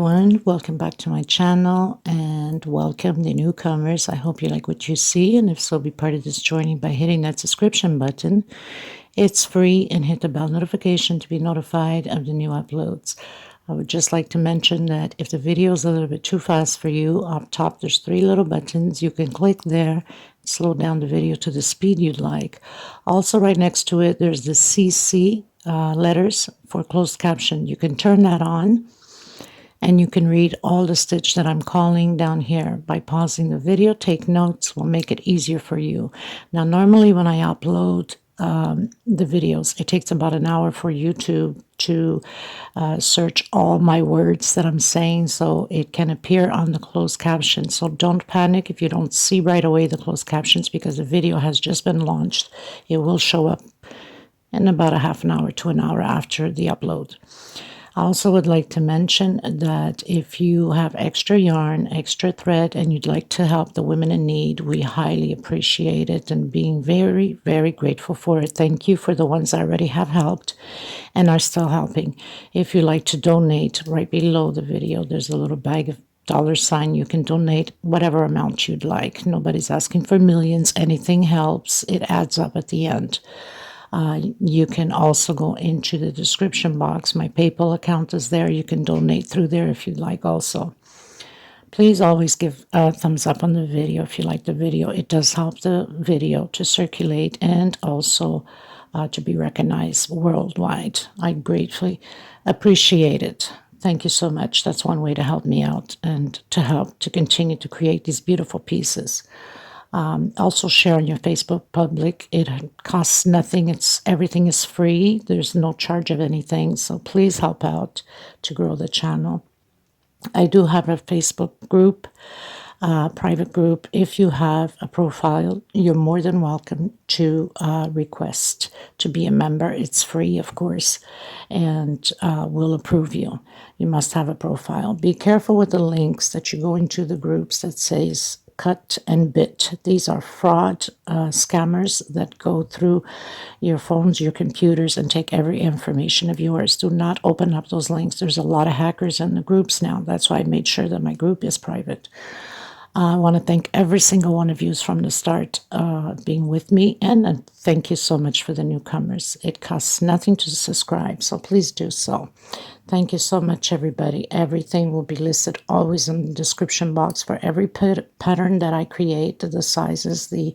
everyone, welcome back to my channel and welcome the newcomers. I hope you like what you see, and if so, be part of this journey by hitting that subscription button. It's free, and hit the bell notification to be notified of the new uploads. I would just like to mention that if the video is a little bit too fast for you, up top there's 3 little buttons. You can click there, slow down the video to the speed you'd like. Also, right next to it, there's the CC letters for closed caption. You can turn that on, and you can read all the stitch that I'm calling down here. By pausing the video, take notes, will make it easier for you. Now, normally when I upload the videos, it takes about an hour for YouTube to search all my words that I'm saying, so it can appear on the closed captions. So don't panic if you don't see right away the closed captions, because the video has just been launched. It will show up in about a half an hour to an hour after the upload. I also would like to mention that if you have extra yarn, extra thread, and you'd like to help the women in need, we highly appreciate it and being very, very grateful for it. Thank you for the ones I already have helped and are still helping. If you'd like to donate, right below the video, there's a little bag of $. You can donate whatever amount you'd like. Nobody's asking for millions. Anything helps. It adds up at the end. You can also go into the description box. My PayPal account is there. You can donate through there if you'd like also. Please always give a thumbs up on the video if you like the video. It does help the video to circulate and also to be recognized worldwide. I gratefully appreciate it. Thank you so much. That's one way to help me out and to help to continue to create these beautiful pieces. Also share on your Facebook public. It costs nothing. Everything is free. There's no charge of anything. So please help out to grow the channel. I do have a Facebook group, private group. If you have a profile, you're more than welcome to request to be a member. It's free, of course, and we'll approve you. You must have a profile. Be careful with the links that you go into the groups that says cut and bit. These are fraud scammers that go through your phones, your computers, and take every information of yours. Do not open up those links. There's a lot of hackers in the groups now. That's why I made sure that my group is private. I want to thank every single one of you from the start being with me, and thank you so much for the newcomers. It costs nothing to subscribe, so please do so. Thank you so much, everybody. Everything will be listed always in the description box for every pattern that I create, the sizes, the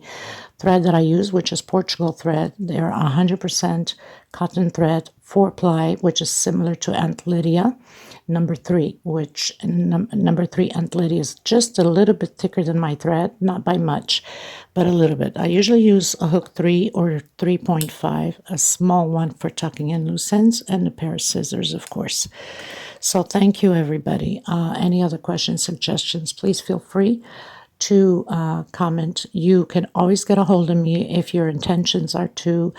thread that I use, which is Portugal thread. They're 100% cotton thread, 4-ply, which is similar to Aunt Lydia. Number 3, which number 3 Aunt Lydia is just a little bit thicker than my thread, not by much, but a little bit. I usually use a hook 3 or 3.5, a small one for tucking in loose ends, and a pair of scissors, of course. So thank you, everybody. Any other questions, suggestions, please feel free to comment. You can always get a hold of me if your intentions are to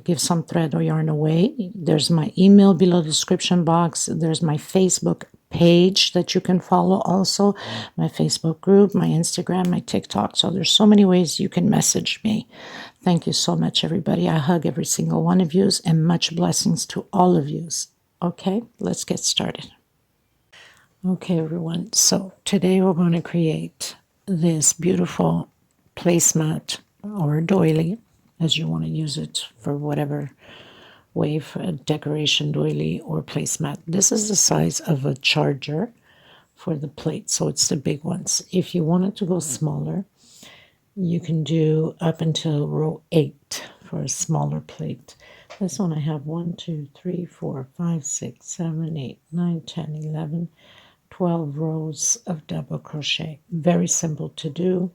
give some thread or yarn away. There's my email below the description box. There's my Facebook page that you can follow also, my Facebook group, my Instagram, my TikTok. So there's so many ways you can message me. Thank you so much, everybody. I hug every single one of you, and much blessings to all of you. Okay, let's get started. Okay, everyone. So today we're going to create this beautiful placemat or doily, as you want to use it for whatever way, for a decoration doily or placemat. This is the size of a charger for the plate, so it's the big ones. If you want it to go smaller, you can do up until row 8 for a smaller plate. This one I have 1, 2, 3, 4, 5, 6, 7, 8, 9, 10, 11, 12 rows of double crochet. Very simple to do,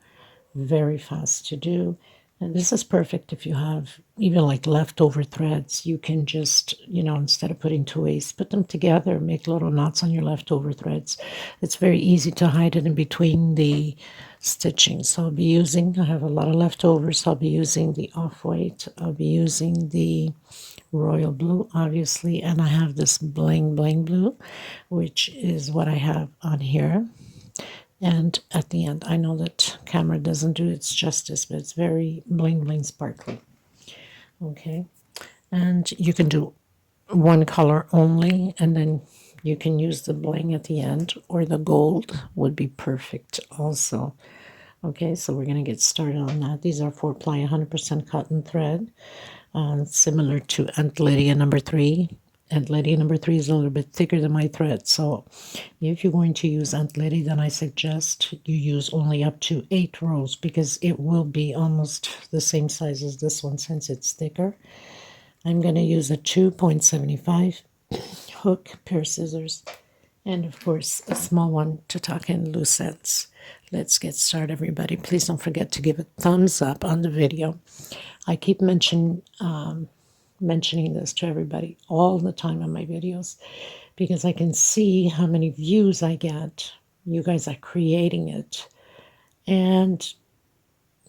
very fast to do. And this is perfect if you have even like leftover threads. You can just, instead of putting 2 ways, put them together, make little knots on your leftover threads. It's very easy to hide it in between the stitching. So I have a lot of leftovers. I'll be using the off-white. I'll be using the royal blue, obviously, and I have this bling blue, which is what I have on here. And at the end, I know that camera doesn't do its justice, but it's very bling sparkly. Okay, and you can do one color only, and then You can use the bling at the end, or the gold would be perfect also. Okay, so we're going to get started on that. These are 4-ply 100% cotton thread, similar to Aunt Lydia number 3. Aunt Lydia number 3 is a little bit thicker than my thread, so if you're going to use Aunt Lydia, then I suggest you use only up to 8 rows, because it will be almost the same size as this one since it's thicker. I'm going to use a 2.75 hook, pair of scissors, and of course a small one to tuck in loose ends. Let's get started, everybody. Please don't forget to give a thumbs up on the video. I keep mentioning this to everybody all the time on my videos, because I can see how many views I get. You guys are creating it, and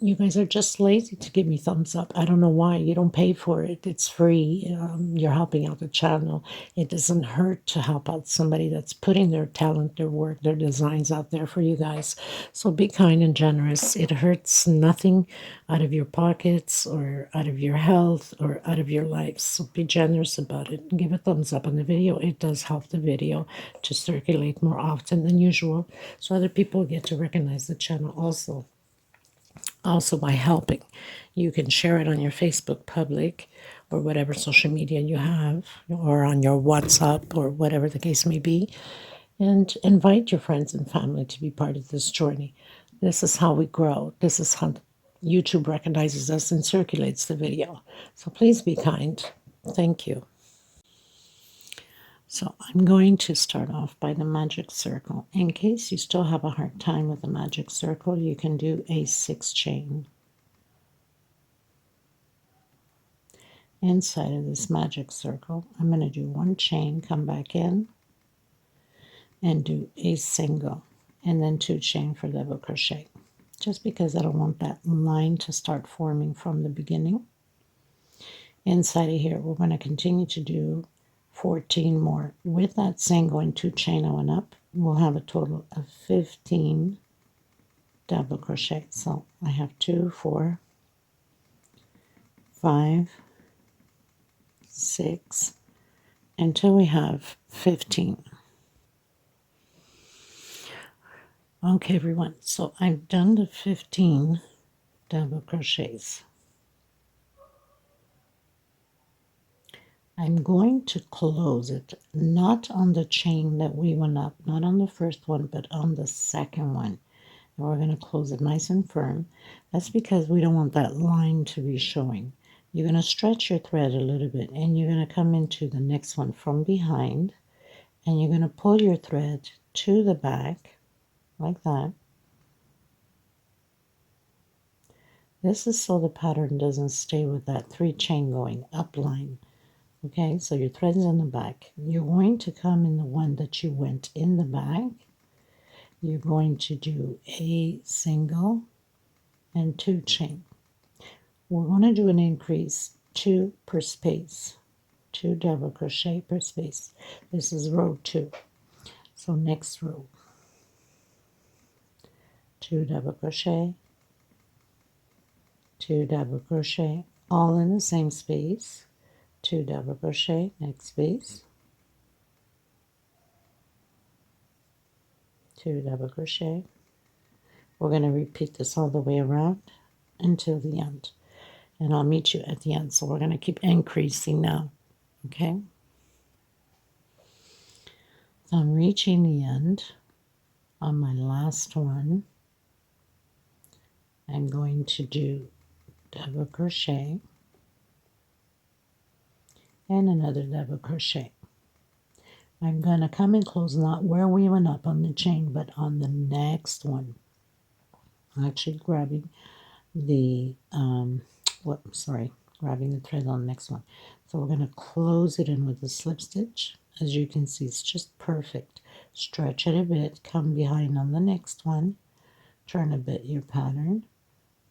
you guys are just lazy to give me thumbs up. I don't know why. You don't pay for it. It's free. You're helping out the channel. It doesn't hurt to help out somebody that's putting their talent, their work, their designs out there for you guys. So be kind and generous. It hurts nothing out of your pockets or out of your health or out of your life. So be generous about it. Give a thumbs up on the video. It does help the video to circulate more often than usual, so other people get to recognize the channel also. Also, by helping, you can share it on your Facebook public or whatever social media you have, or on your WhatsApp or whatever the case may be, and invite your friends and family to be part of this journey. This is how we grow. This is how YouTube recognizes us and circulates the video. So please be kind. Thank you. So I'm going to start off by the magic circle. In case you still have a hard time with the magic circle, you can do a 6 chain. Inside of this magic circle, I'm going to do 1 chain, come back in, and do a single, and then 2 chain for double crochet, just because I don't want that line to start forming from the beginning. Inside of here, we're going to continue to do 14 more. With that single and 2 chain I went up, we'll have a total of 15 double crochet. So I have 2, 4, 5, 6, until we have 15. Okay, everyone, so I've done the 15 double crochets. I'm going to close it, not on the chain that we went up, not on the first one, but on the second one. And we're going to close it nice and firm. That's because we don't want that line to be showing. You're going to stretch your thread a little bit, and you're going to come into the next one from behind, and you're going to pull your thread to the back, like that. This is so the pattern doesn't stay with that 3 chain going up line. Okay, so your thread is in the back. You're going to come in the one that you went in the back. You're going to do a single and 2 chain. We're going to do an increase 2 per space, 2 double crochet per space. This is row 2. So next row, 2 double crochet, 2 double crochet, all in the same space. 2 double crochet, next space, 2 double crochet. We're going to repeat this all the way around until the end, and I'll meet you at the end. So we're going to keep increasing now. Okay, so I'm reaching the end on my last one. I'm going to do double crochet and another double crochet. I'm going to come and close, not where we went up on the chain, but on the next one. I'm actually grabbing the grabbing the thread on the next one. So we're going to close it in with a slip stitch. As you can see, it's just perfect. Stretch it a bit, come behind on the next one, turn a bit your pattern,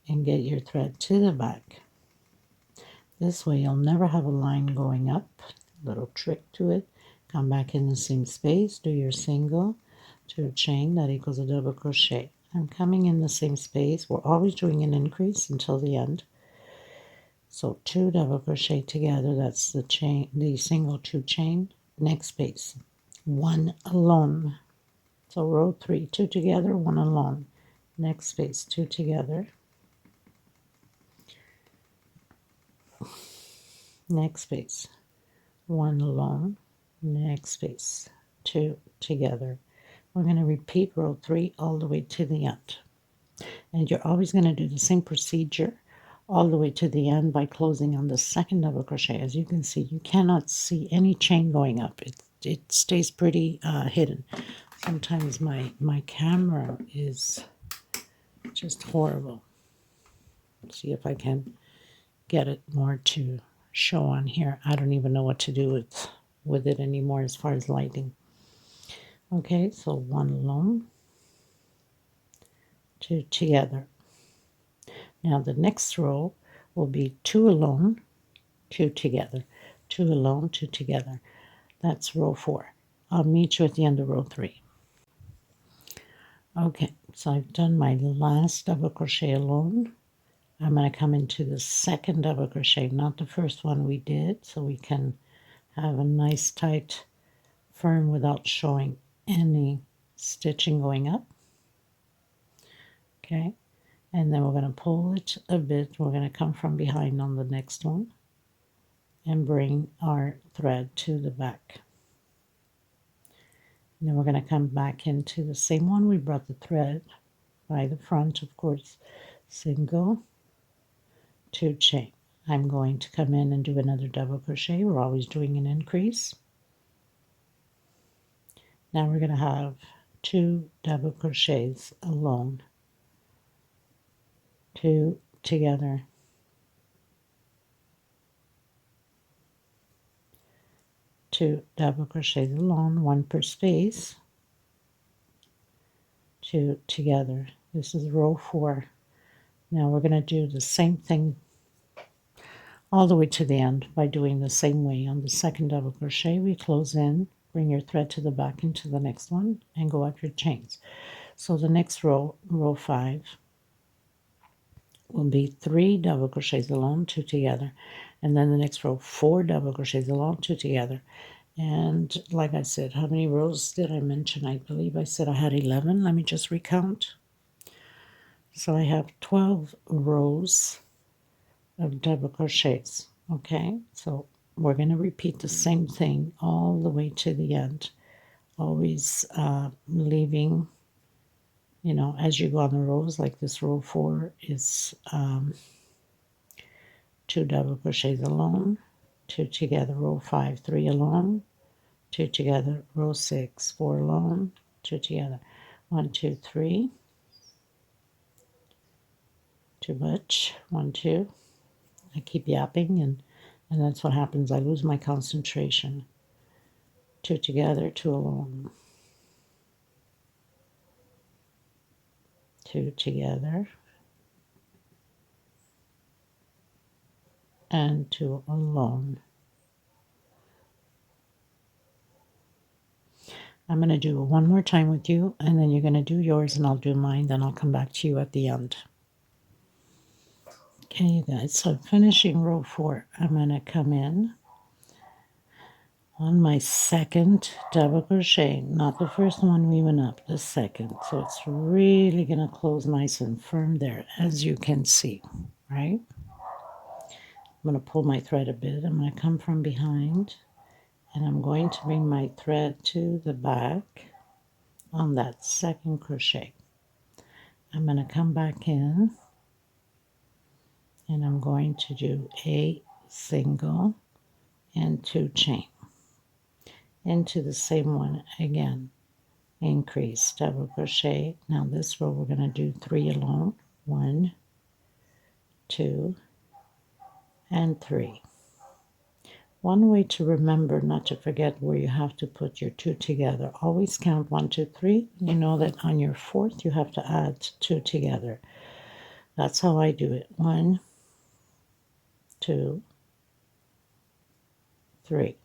and get your thread to the back. This way you'll never have a line going up. Little trick to it. Come back in the same space, do your single, 2 chain, that equals a double crochet. I'm coming in the same space. We're always doing an increase until the end. So 2 double crochet together, that's the chain, the single 2 chain, next space. one alone. So row 3, 2 together, 1 alone. Next space, 2 together. Next space, 1 alone. Next space, 2 together. We're going to repeat row 3 all the way to the end. And you're always going to do the same procedure all the way to the end by closing on the second double crochet. As you can see, you cannot see any chain going up. It stays pretty hidden. Sometimes my camera is just horrible. Let's see if I can get it more to show on here. I don't even know what to do with it anymore as far as lighting. Okay, so 1 alone, 2 together. Now the next row will be 2 alone, 2 together, 2 alone, 2 together. That's row 4. I'll meet you at the end of row 3. Okay, so I've done my last double crochet alone. I'm going to come into the second double crochet, not the first one we did, so we can have a nice tight firm without showing any stitching going up. Okay, and then we're going to pull it a bit. We're going to come from behind on the next one and bring our thread to the back. And then we're going to come back into the same one we brought the thread by the front, of course. Single, 2 chain. I'm going to come in and do another double crochet. We're always doing an increase. Now we're going to have 2 double crochets alone, 2 together, 2 double crochets alone, 1 per space, 2 together. This is row 4. Now we're going to do the same thing all the way to the end by doing the same way. On the second double crochet, we close in, bring your thread to the back into the next one, and go up your chains. So the next row, row 5, will be 3 double crochets alone, 2 together, and then the next row, 4 double crochets alone, 2 together. And like I said, how many rows did I mention? I believe I said I had 11. Let me just recount. So I have 12 rows of double crochets. Okay, so we're going to repeat the same thing all the way to the end, always leaving, you know, as you go on the rows, like this row 4 is 2 double crochets alone, 2 together, row 5, 3 alone, 2 together, row 6, 4 alone, 2 together, 1, 2, 3, too much, 1, 2. I keep yapping, and that's what happens. I lose my concentration. 2 together, 2 alone, 2 together, and 2 alone. I'm going to do it one more time with you, and then you're going to do yours and I'll do mine, then I'll come back to you at the end. Okay, you guys, so finishing row 4, I'm going to come in on my second double crochet, not the first one we went up, the second. So it's really going to close nice and firm there, as you can see, right? I'm going to pull my thread a bit. I'm going to come from behind, and I'm going to bring my thread to the back on that second crochet. I'm going to come back in, and I'm going to do a single and 2 chain into the same one again. Increase, double crochet. Now this row we're going to do 3 alone. 1, 2, and 3. One way to remember not to forget where you have to put your 2 together. Always count 1, 2, 3. You know that on your 4th you have to add 2 together. That's how I do it. 1, 2, 3.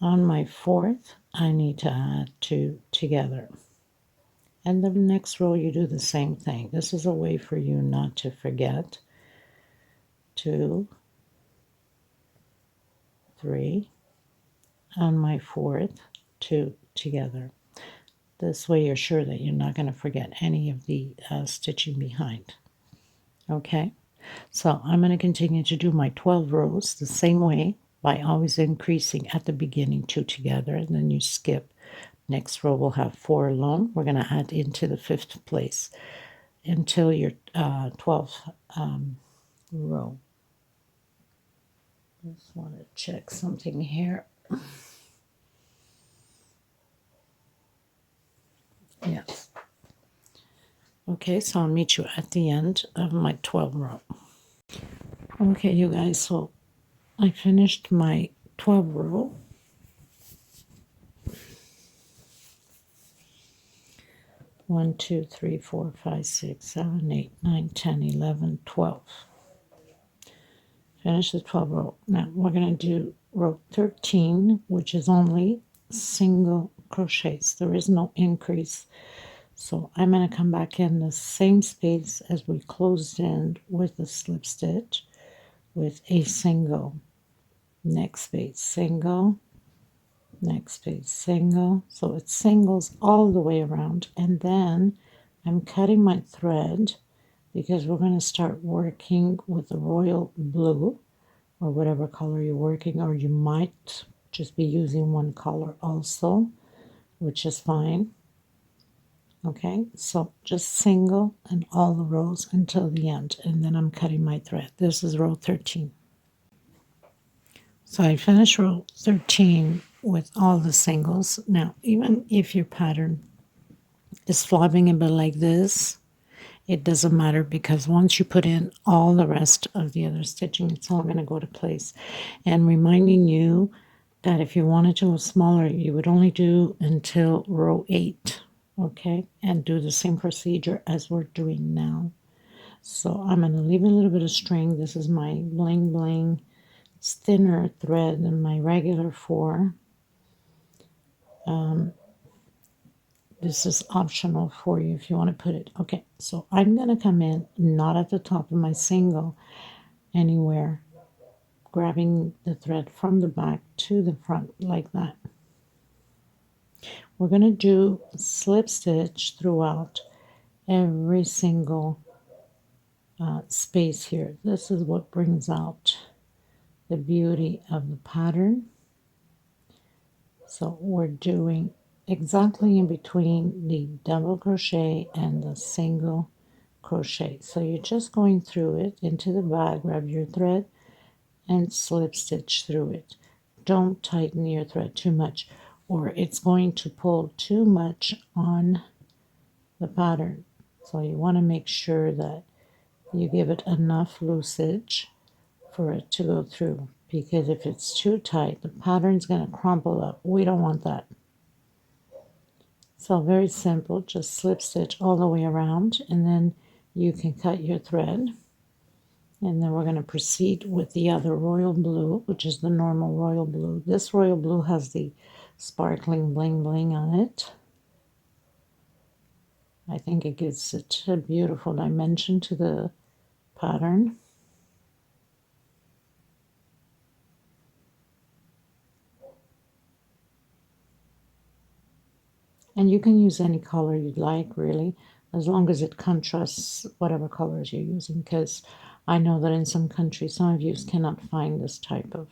On my 4th, I need to add 2 together. And the next row you do the same thing. This is a way for you not to forget. 2, 3. On my 4th, two together. This way you're sure that you're not going to forget any of the stitching behind. Okay, so I'm going to continue to do my 12 rows the same way by always increasing at the beginning 2 together, and then you skip. Next row will have 4 alone. We're going to add into the 5th place until your 12th row. Just want to check something here. Yes. Okay, so I'll meet you at the end of my 12 row. Okay, you guys, so I finished my 12 row. One, 2, 3, 4, 5, 6, 7, 8, 9, 10, 11, 12. Finish the 12 row. Now we're going to do row 13, which is only single crochets. There is no increase. So I'm going to come back in the same space as we closed in with the slip stitch with a single. Next space, single. Next space, single. So it singles all the way around. And then I'm cutting my thread because we're going to start working with the royal blue or whatever color you're working, or you might just be using one color also, which is fine. Okay, so just single in all the rows until the end, and then I'm cutting my thread. This is row 13. So I finished row 13 with all the singles. Now, even if your pattern is flopping a bit like this, it doesn't matter, because once you put in all the rest of the other stitching, it's all going to go to place. And reminding you that if you wanted to go smaller, you would only do until row 8. Okay, and do the same procedure as we're doing now. So I'm going to leave a little bit of string. This is my bling bling. It's thinner thread than my regular 4. This is optional for you if you want to put it. Okay, so I'm going to come in, not at the top of my single, anywhere, grabbing the thread from the back to the front like that. We're going to do slip stitch throughout every single space here. This is what brings out the beauty of the pattern. So we're doing exactly in between the double crochet and the single crochet. So you're just going through it into the bag, grab your thread and slip stitch through it. Don't tighten your thread too much, or it's going to pull too much on the pattern. So you want to make sure that you give it enough loosage for it to go through, because if it's too tight, the pattern's going to crumple up. We don't want that. So very simple, just slip stitch all the way around, and then you can cut your thread. And then we're going to proceed with the other royal blue, which is the normal royal blue. This royal blue has the sparkling bling bling on it. I think it gives such a beautiful dimension to the pattern. And you can use any color you'd like, really, as long as it contrasts whatever colors you're using, because I know that in some countries, some of you cannot find this type of,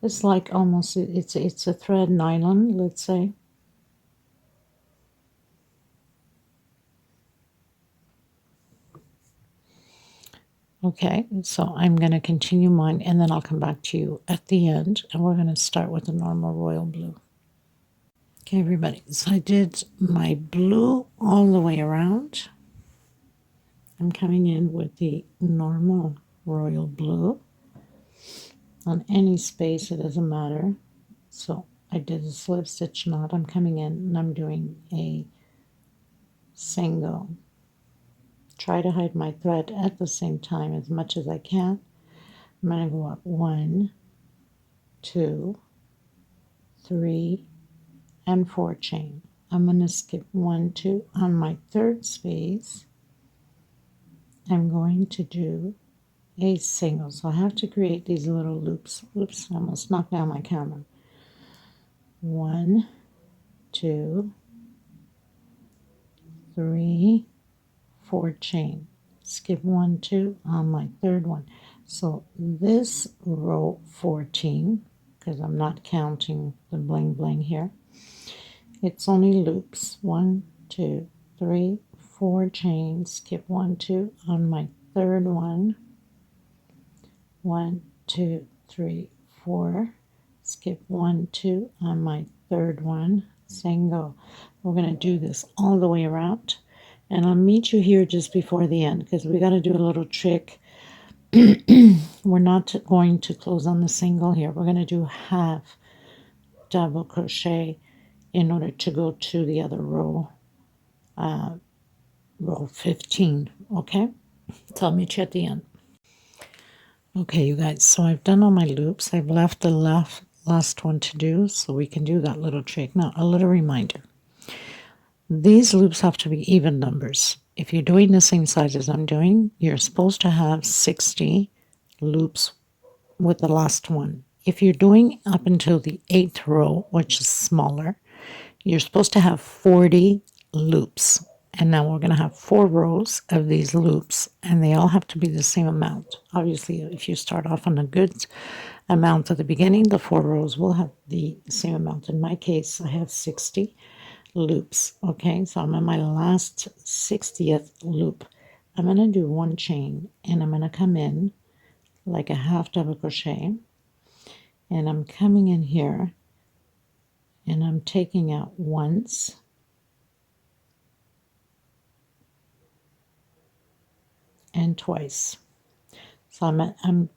it's like almost, it's a thread nylon, let's say. Okay, so I'm going to continue mine, and then I'll come back to you at the end, and we're going to start with the normal royal blue. Okay, everybody, so I did my blue all the way around. I'm coming in with the normal royal blue on any space, it doesn't matter. So I did a slip stitch knot. I'm coming in and I'm doing a single. Try to hide my thread at the same time as much as I can. I'm going to go up 1, 2, 3, and 4 chain. I'm going to skip 1, 2 on my third space. I'm going to do a single. So I have to create these little loops. Oops, I almost knocked down my camera. 1, 2, 3, 4 chain, skip 1, 2 on my third one. So this row 14, because I'm not counting the bling bling here, it's only loops. 1, 2, 3, 4 chains, skip 1, 2 on my third one. 1, 2, 3, 4, skip 1, 2 on my third one, single. We're going to do this all the way around, and I'll meet you here just before the end because we got to do a little trick. We're not going to close on the single here. We're going to do half double crochet in order to go to the other row, row 15. Okay, so I'll meet you at the end. Okay, you guys, so I've done all my loops. I've left the last one to do, so we can do that little trick. Now, a little reminder. These loops have to be even numbers. If you're doing the same size as I'm doing, you're supposed to have 60 loops with the last one. If you're doing up until the 8th row, which is smaller, you're supposed to have 40 loops. And now we're going to have 4 rows of these loops, and they all have to be the same amount. Obviously, if you start off on a good amount at the beginning, the 4 rows will have the same amount. In my case, I have 60 loops. Okay, so I'm on my last 60th loop. I'm going to do 1 chain, and I'm going to come in like a half double crochet, and I'm coming in here, and I'm taking out once, and twice. So I'm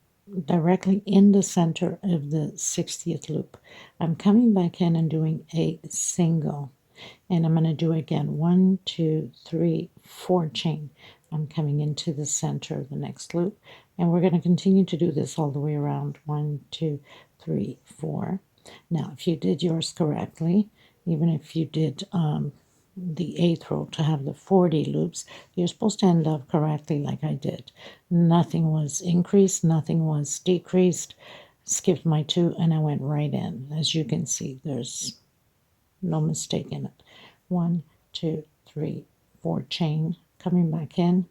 directly in the center of the 60th loop. I'm coming back in and doing a single, and I'm going to do again 1, 2, 3, 4 chain. I'm coming into the center of the next loop, and we're going to continue to do this all the way around. 1, 2, 3, 4. Now, if you did yours correctly, even if you did the 8th row to have the 40 loops, you're supposed to end up correctly like I did. Nothing was increased, nothing was decreased. Skipped my 2 and I went right in. As you can see, there's no mistake in it. 1, 2, 3, 4 chain, coming back in,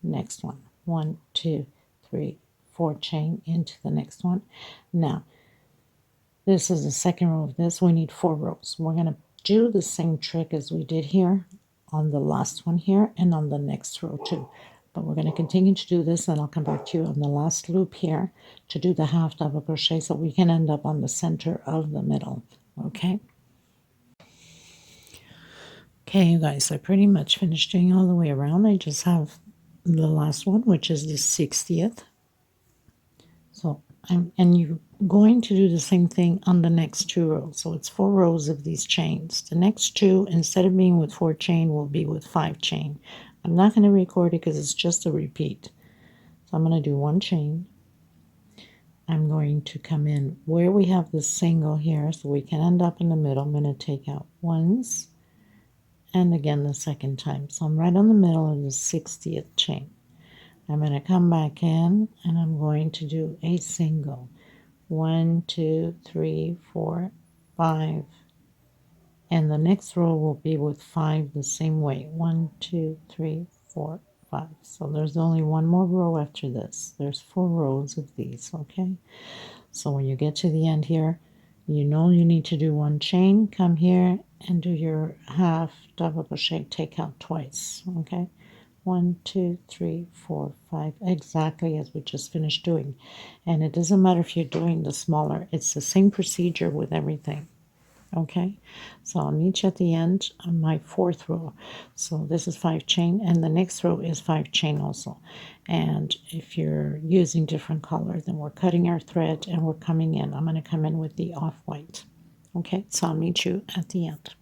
next one. 1, 2, 3, 4 chain into the next one. Now, this is the second row of this. We need 4 rows. We're going to do the same trick as we did here on the last one here and on the next row too. But we're going to continue to do this, and I'll come back to you on the last loop here to do the half double crochet so we can end up on the center of the middle. Okay? Okay, you guys, I pretty much finished doing all the way around. I just have the last one, which is the 60th. So you're going to do the same thing on the next 2 rows. So it's 4 rows of these chains. The next 2, instead of being with 4 chain, will be with 5 chain. I'm not going to record it because it's just a repeat. So I'm going to do 1 chain. I'm going to come in where we have the single here, so we can end up in the middle. I'm going to take out once and again the second time. So I'm right on the middle of the 60th chain. I'm going to come back in and I'm going to do a single. 1, 2, 3, 4, 5. And the next row will be with 5 the same way. 1, 2, 3, 4, 5. So there's only one more row after this. There's 4 rows of these, okay? So when you get to the end here, you know you need to do 1 chain. Come here and do your half double crochet, take out twice, okay? 1, 2, 3, 4, 5, exactly as we just finished doing. And it doesn't matter if you're doing the smaller, it's the same procedure with everything. Okay, so I'll meet you at the end on my 4th row. So this is 5 chain, and the next row is 5 chain also. And if you're using different color, then we're cutting our thread and we're coming in. I'm going to come in with the off-white. Okay, so I'll meet you at the end.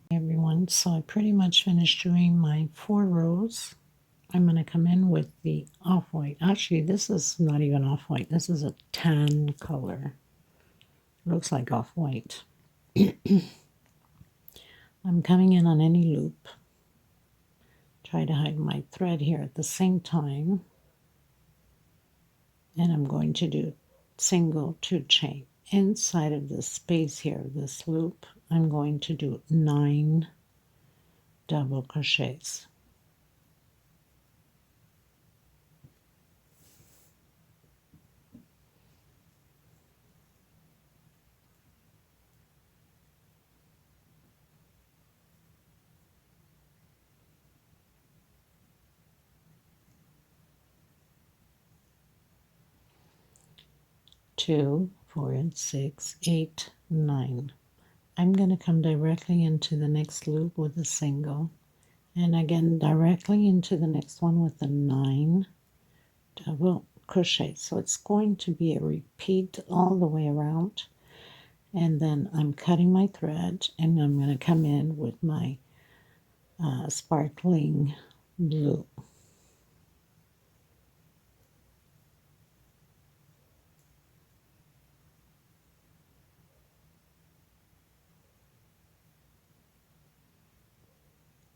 Hey everyone, so I pretty much finished doing my 4 rows. I'm going to come in with the off-white. Actually, this is not even off-white. This is a tan color. Looks like off-white. I'm coming in on any loop. Try to hide my thread here at the same time. And I'm going to do single 2 chain. inside of this space here, this loop, I'm going to do 9 double crochets. Two, 4, and 6, 8, 9. I'm going to come directly into the next loop with a single, and again directly into the next one with a 9 double crochet. So it's going to be a repeat all the way around, and then I'm cutting my thread, and I'm going to come in with my sparkling blue.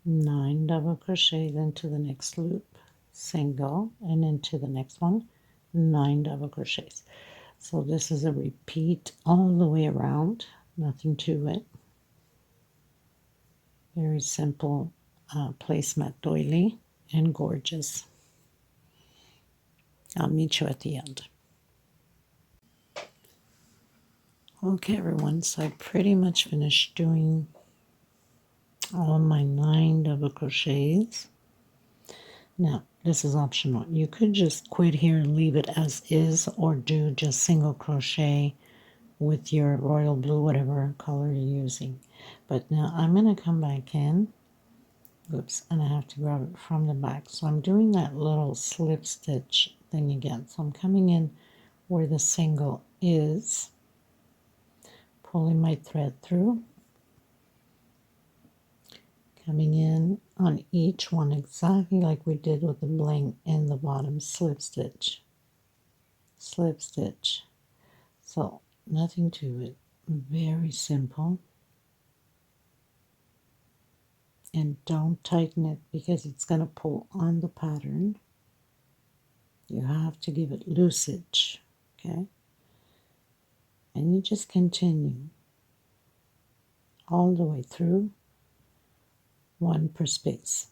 Nine double crochets into the next loop, single, and into the next one, 9 double crochets. So this is a repeat all the way around, nothing to it. Very simple placemat doily and gorgeous. I'll meet you at the end. Okay everyone, so I pretty much finished doing all my 9 double crochets. Now this is optional. You could just quit here and leave it as is, or do just single crochet with your royal blue, whatever color you're using. But now I'm going to come back in. Oops, and I have to grab it from the back. So I'm doing that little slip stitch thing again. So I'm coming in where the single is, pulling my thread through, coming in on each one exactly like we did with the bling in the bottom, slip stitch, slip stitch. So nothing to it, very simple. And don't tighten it because it's going to pull on the pattern. You have to give it loosage, okay? And you just continue all the way through, one per space.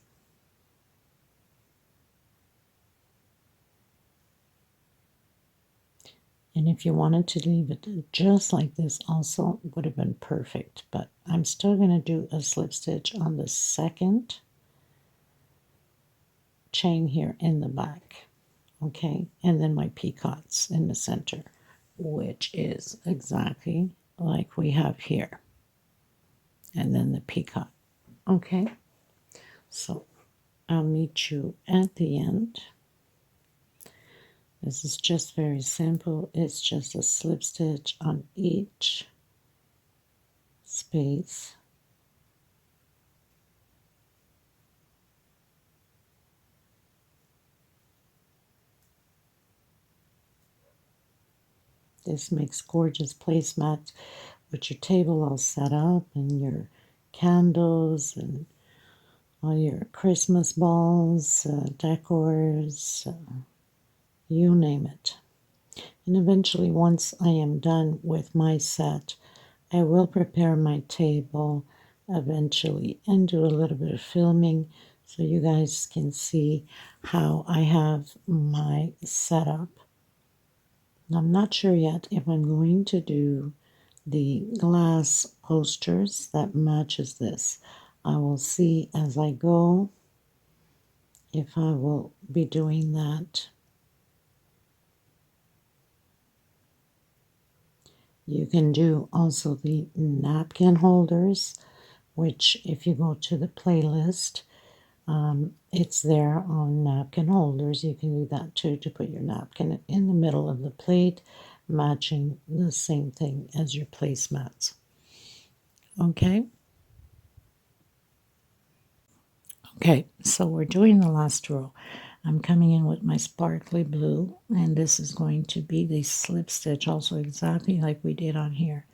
And if you wanted to leave it just like this also, would have been perfect. But I'm still going to do a slip stitch on the second chain here in the back, okay? And then my picots in the center, which is exactly like we have here. And then the picot, okay? So I'll meet you at the end. This is just very simple. It's just a slip stitch on each space. This makes gorgeous placemats with your table all set up and your candles and all your Christmas balls, decors, you name it. And eventually, once I am done with my set, I will prepare my table eventually and do a little bit of filming so you guys can see how I have my setup. I'm not sure yet if I'm going to do the glass posters that matches this. I will see as I go if I will be doing that. You can do also the napkin holders, which if you go to the playlist, it's there on napkin holders. You can do that too, to put your napkin in the middle of the plate, matching the same thing as your placemats. Okay? Okay, so we're doing the last row. I'm coming in with my sparkly blue, and this is going to be the slip stitch, also exactly like we did on here.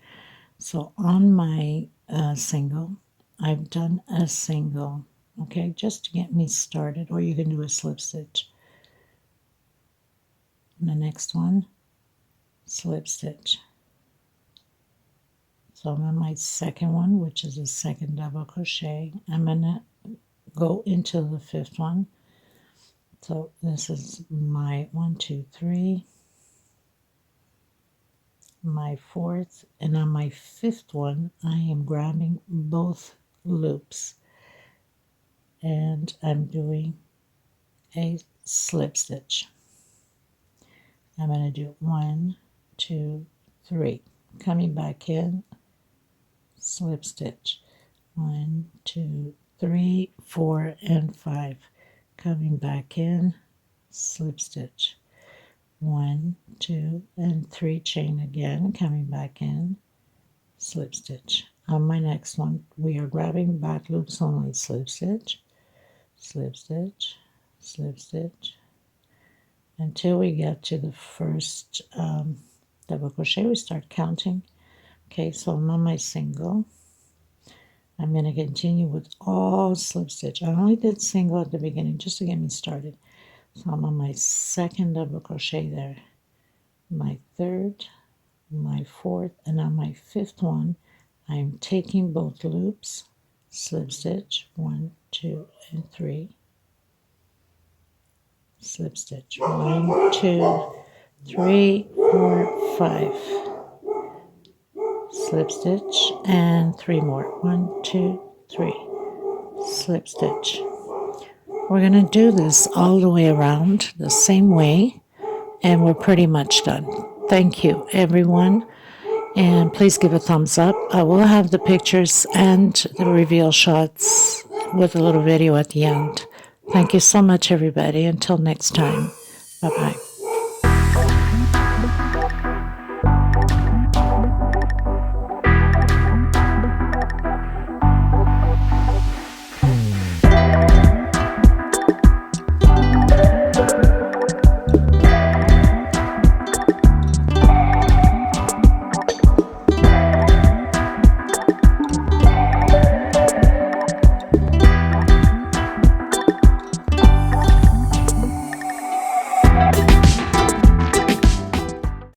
So on my single, I've done a single, okay, just to get me started, or you can do a slip stitch. And the next one, slip stitch. So I'm on my second one, which is a second double crochet. I'm going to go into the fifth one. So this is my 1, 2, 3, my fourth, and on my fifth one I am grabbing both loops and I'm doing a slip stitch. I'm going to do 1, 2, 3, coming back in, slip stitch, 1, 2, 3, 4, and 5, coming back in, slip stitch, 1, 2, and 3, chain again, coming back in, slip stitch. On my next one, we are grabbing back loops only, slip stitch, slip stitch, slip stitch, until we get to the first double crochet. We start counting. Okay, so I'm on my single. I'm going to continue with all slip stitch. I only did single at the beginning just to get me started. So I'm on my second double crochet there, my third, my fourth, and on my fifth one I'm taking both loops, slip stitch, 1, 2, and 3, slip stitch, 1, 2, 3, 4, 5, slip stitch, and 3 more, 1, 2, 3, slip stitch. We're going to do this all the way around the same way, and we're pretty much done. Thank you, everyone, and please give a thumbs up. I will have the pictures and the reveal shots with a little video at the end. Thank you so much, everybody. Until next time, bye-bye.